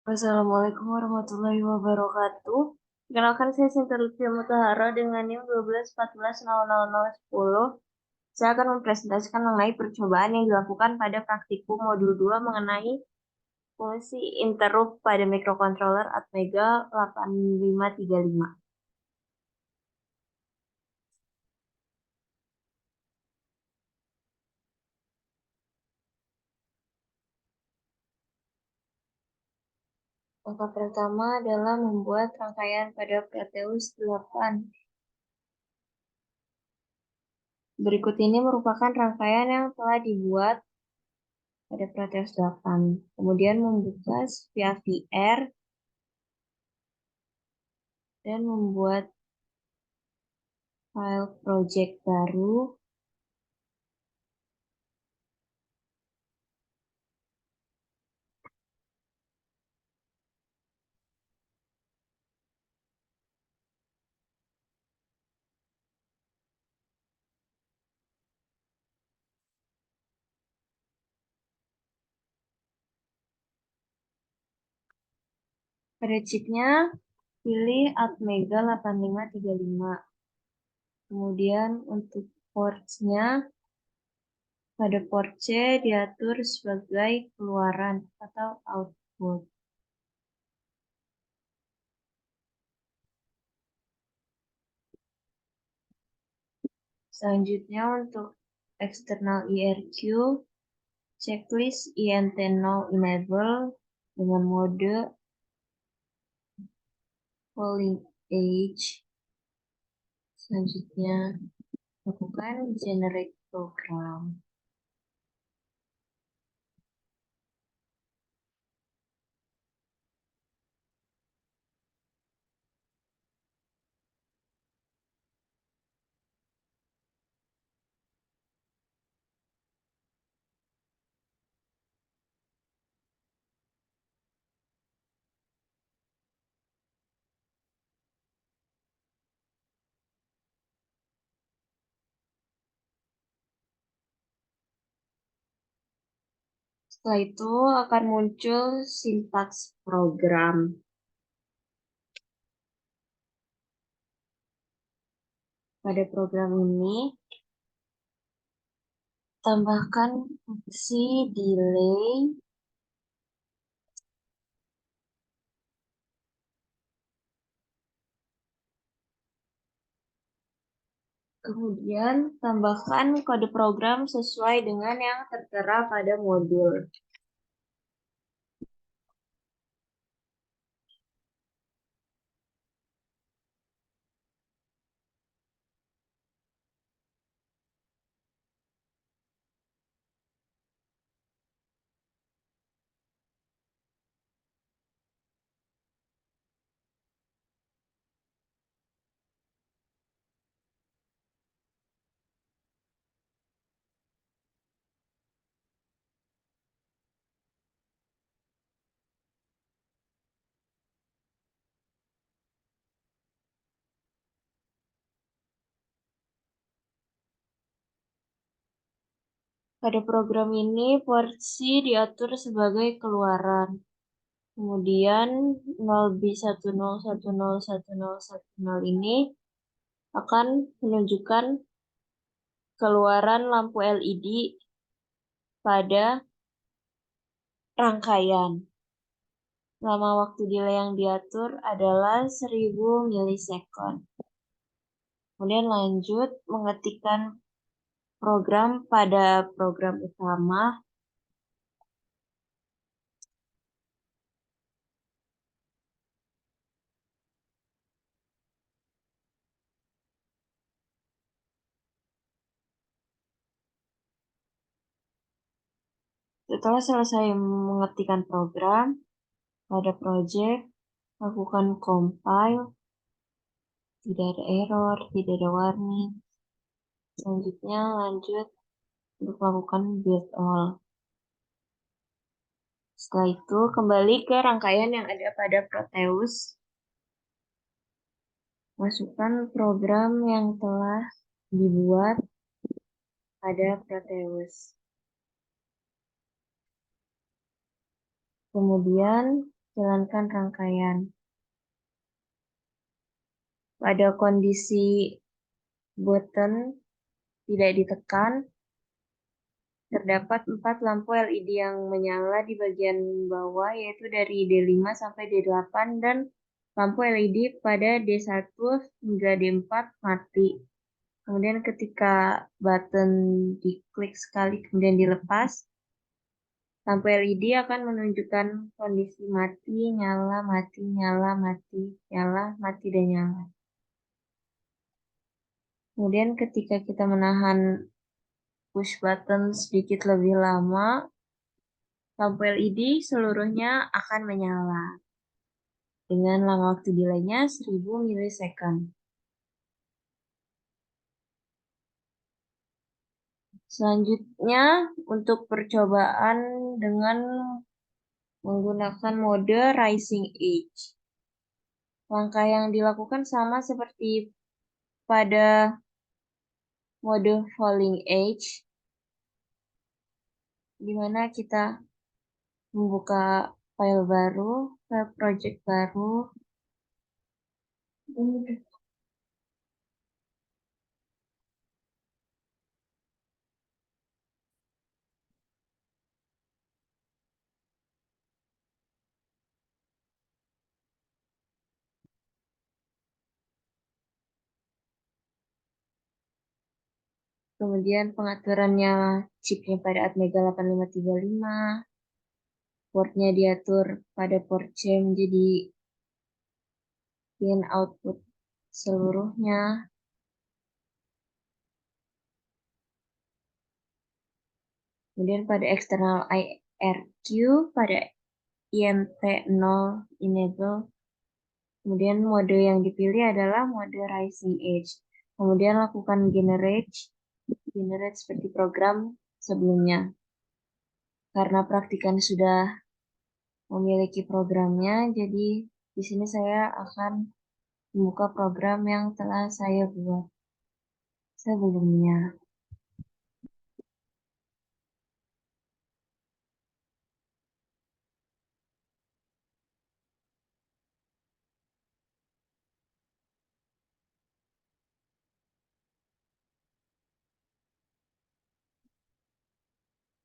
Assalamualaikum warahmatullahi wabarakatuh. Perkenalkan saya Sinta Lutfi Mutahara dengan NIM 12 14 00 10. Saya akan mempresentasikan mengenai percobaan yang dilakukan pada praktikum modul 2 mengenai fungsi interrupt pada microcontroller Atmega 8535. Langkah pertama adalah membuat rangkaian pada Proteus 8. Berikut ini merupakan rangkaian yang telah dibuat pada Proteus 8. Kemudian membuka via VR dan membuat file project baru. Pada chipnya, pilih Atmega 8535. Kemudian untuk ports-nya, pada port C diatur sebagai keluaran atau output. Selanjutnya untuk external IRQ, checklist INT0 enable dengan mode polling age. Selanjutnya, lakukan generate program. Setelah itu akan muncul sintaks program. Pada program ini, tambahkan fungsi delay, kemudian tambahkan kode program sesuai dengan yang tertera pada modul. Pada program ini, porsi diatur sebagai keluaran. Kemudian 0B10101010 ini akan menunjukkan keluaran lampu LED pada rangkaian. Lama waktu delay yang diatur adalah 1000 milisekund. Kemudian lanjut mengetikkan program pada program utama. Setelah selesai mengetikkan program pada project, lakukan compile. Tidak ada error, tidak ada warning. Selanjutnya lanjut untuk lakukan build all. Setelah itu kembali ke rangkaian yang ada pada Proteus. Masukkan program yang telah dibuat pada Proteus. Kemudian Jalankan rangkaian. Pada kondisi button tidak ditekan, terdapat 4 lampu LED yang menyala di bagian bawah, yaitu dari D5 sampai D8, dan lampu LED pada D1 hingga D4 mati. Kemudian ketika button diklik sekali kemudian dilepas, lampu LED akan menunjukkan kondisi mati, nyala, mati, nyala, mati, nyala, mati, dan nyala. Kemudian ketika kita menahan push button sedikit lebih lama, lampu LED seluruhnya akan menyala dengan lama waktu delaynya 1000 milisecond. Selanjutnya, untuk percobaan dengan menggunakan mode Rising Edge. Langkah yang dilakukan sama seperti pada mode Falling Edge, di mana kita membuka file baru, file project baru, kemudian pengaturannya chipnya pada Atmega 8535, portnya diatur pada port C menjadi pin output seluruhnya. Kemudian pada external IRQ, pada INT0 enable. Kemudian mode yang dipilih adalah mode Rising Edge. Kemudian lakukan generate seperti program sebelumnya. Karena praktikan sudah memiliki programnya, jadi di sini saya akan membuka program yang telah saya buat sebelumnya.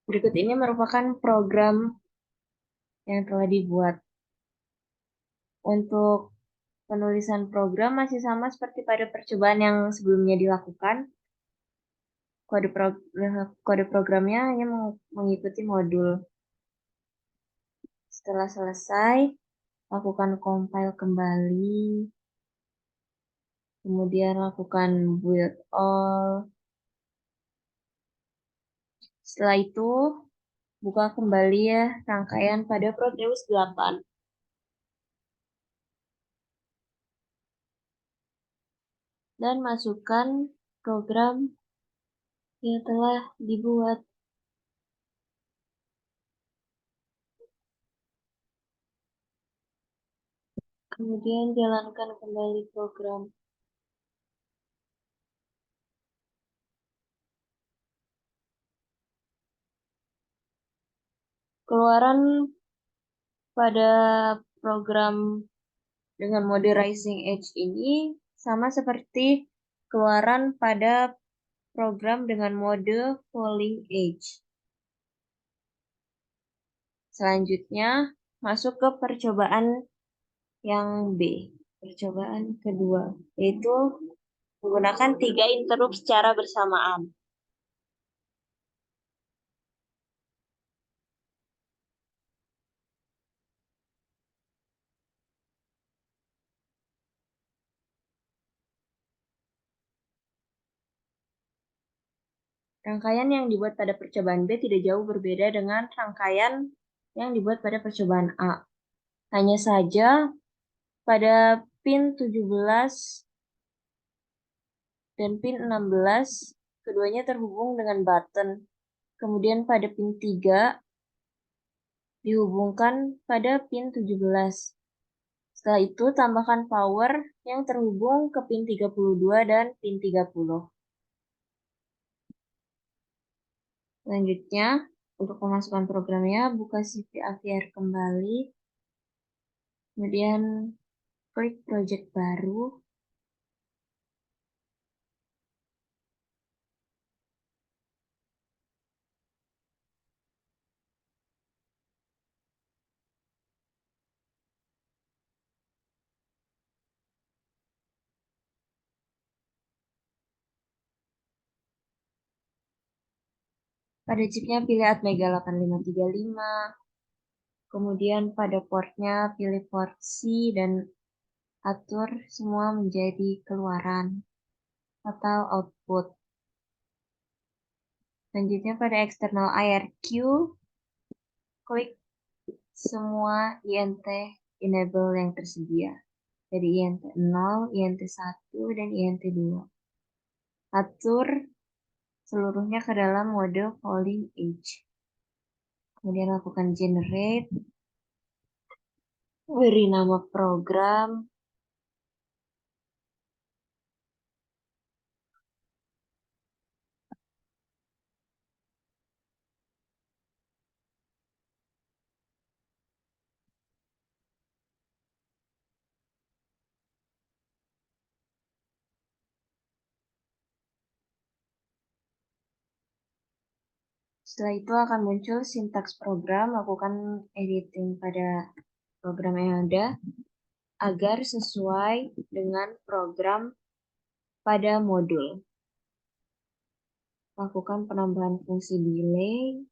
Berikut ini merupakan program yang telah dibuat. Untuk penulisan program masih sama seperti pada percobaan yang sebelumnya dilakukan. Kode programnya hanya mengikuti modul. Setelah selesai, lakukan compile kembali. Kemudian lakukan build all. Setelah itu, buka kembali ya rangkaian pada Proteus 8. Dan masukkan program yang telah dibuat. Kemudian jalankan kembali program. Keluaran pada program dengan mode Rising Edge ini sama seperti keluaran pada program dengan mode Falling Edge. Selanjutnya, masuk ke percobaan yang B. Percobaan kedua, yaitu menggunakan 3 interrupt secara bersamaan. Rangkaian yang dibuat pada percobaan B tidak jauh berbeda dengan rangkaian yang dibuat pada percobaan A. Hanya saja pada pin 17 dan pin 16, keduanya terhubung dengan button. Kemudian pada pin 3 dihubungkan pada pin 17. Setelah itu tambahkan power yang terhubung ke pin 32 dan pin 30. Selanjutnya, untuk memasukkan programnya, buka CV AVR kembali. Kemudian klik project baru. Pada chipnya pilih Atmega 8535. Kemudian pada portnya pilih port C dan atur semua menjadi keluaran atau output. Selanjutnya pada eksternal IRQ, klik semua INT enable yang tersedia. Dari INT 0, INT 1, dan INT 2. Atur seluruhnya ke dalam mode falling edge. Kemudian lakukan generate. Beri nama program. Setelah itu akan muncul sintaks program. Lakukan editing pada program yang ada agar sesuai dengan program pada modul. Lakukan penambahan fungsi delay.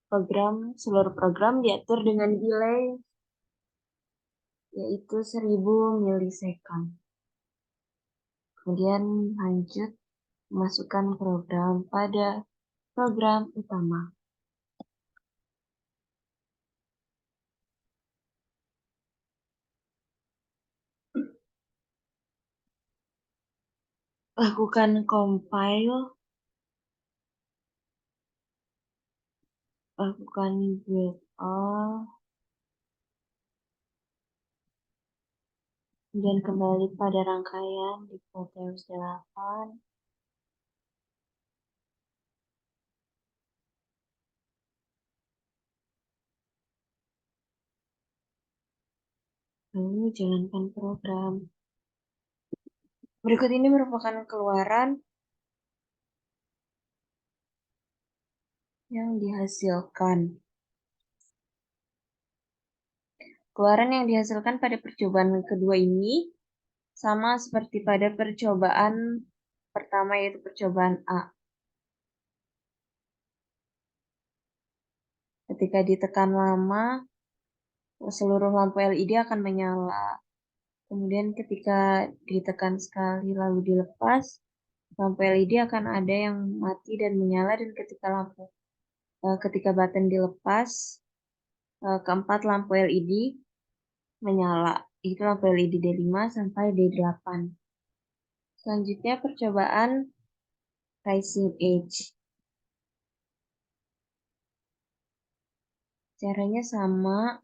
Seluruh program diatur dengan delay yaitu 1000 milisekund. Kemudian lanjut masukkan program pada program utama. Lakukan compile. Lakukan build all. Kemudian kembali pada rangkaian di Proteus 8. Lalu jalankan program. Berikut ini merupakan keluaran yang dihasilkan. Keluaran yang dihasilkan pada percobaan kedua ini sama seperti pada percobaan pertama, yaitu percobaan A. Ketika ditekan lama, seluruh lampu LED akan menyala. Kemudian ketika ditekan sekali lalu dilepas, lampu LED akan ada yang mati dan menyala, dan ketika button dilepas, keempat lampu LED menyala. Itu lampu LED D5 sampai D8. Selanjutnya percobaan Rising Edge. Caranya sama,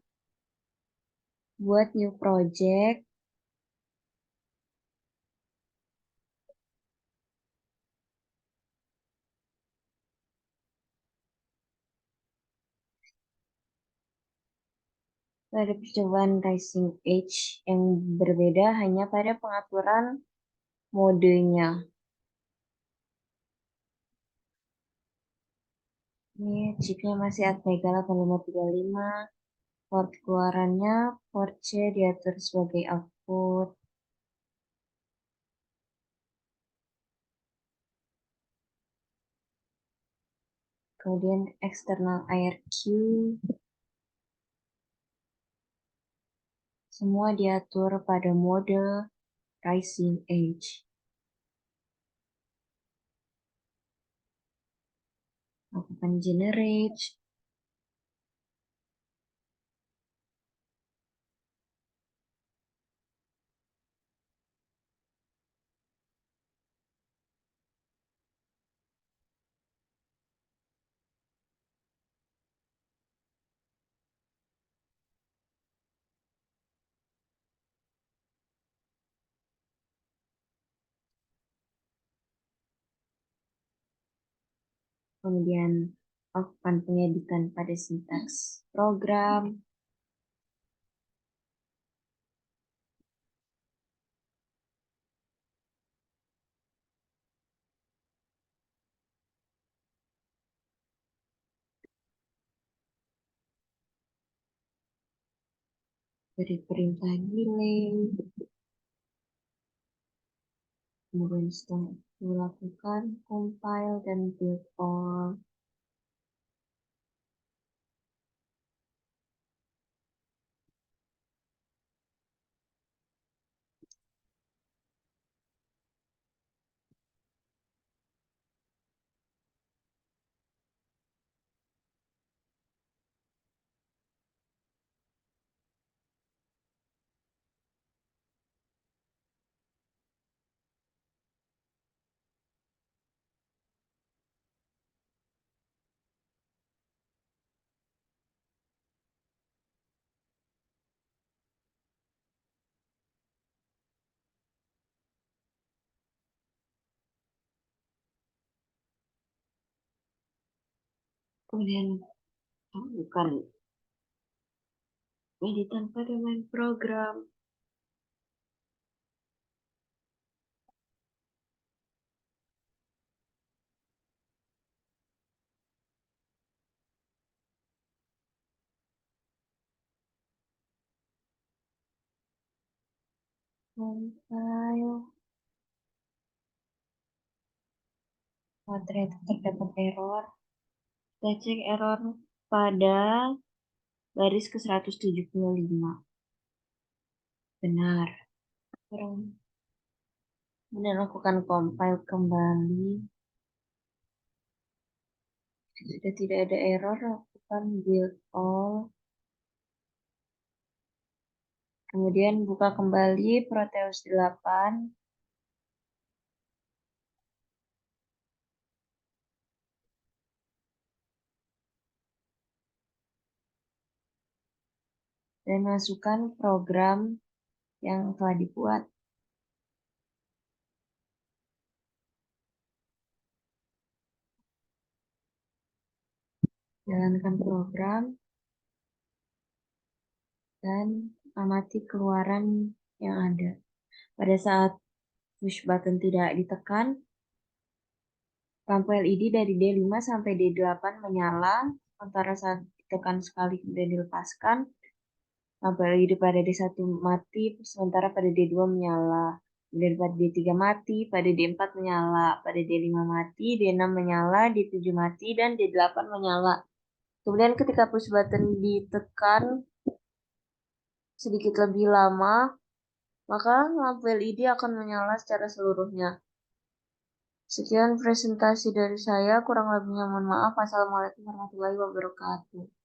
buat new project. Pada percobaan Rising Edge yang berbeda hanya pada pengaturan modenya. Ini chipnya masih Atmega 8535. Port keluarannya port C diatur sebagai output. Kemudian external IRQ. Semua diatur pada mode Rising Edge. Lakukan generate. Kemudian lakukan pengeditan pada sintaks program. Beri perintah delay. Kemudian setelah itu lakukan compile dan build all. Kemudian lakukan editan pada main program. Compile. Ternyata terdapat error. Kita cek error pada baris ke 175. Benar. Kemudian lakukan compile kembali. Sudah tidak ada error, lakukan build all. Kemudian buka kembali Proteus 8. Dan masukkan program yang telah dibuat. Jalankan program dan amati keluaran yang ada. Pada saat push button tidak ditekan, lampu LED dari D5 sampai D8 menyala, sementara saat ditekan sekali kemudian dilepaskan, lampu LED pada D1 mati, sementara pada D2 menyala. Kemudian pada D3 mati, pada D4 menyala, pada D5 mati, D6 menyala, D7 mati, dan D8 menyala. Kemudian ketika push button ditekan sedikit lebih lama, maka lampu LED akan menyala secara seluruhnya. Sekian presentasi dari saya, kurang lebihnya mohon maaf. Wassalamualaikum warahmatullahi wabarakatuh.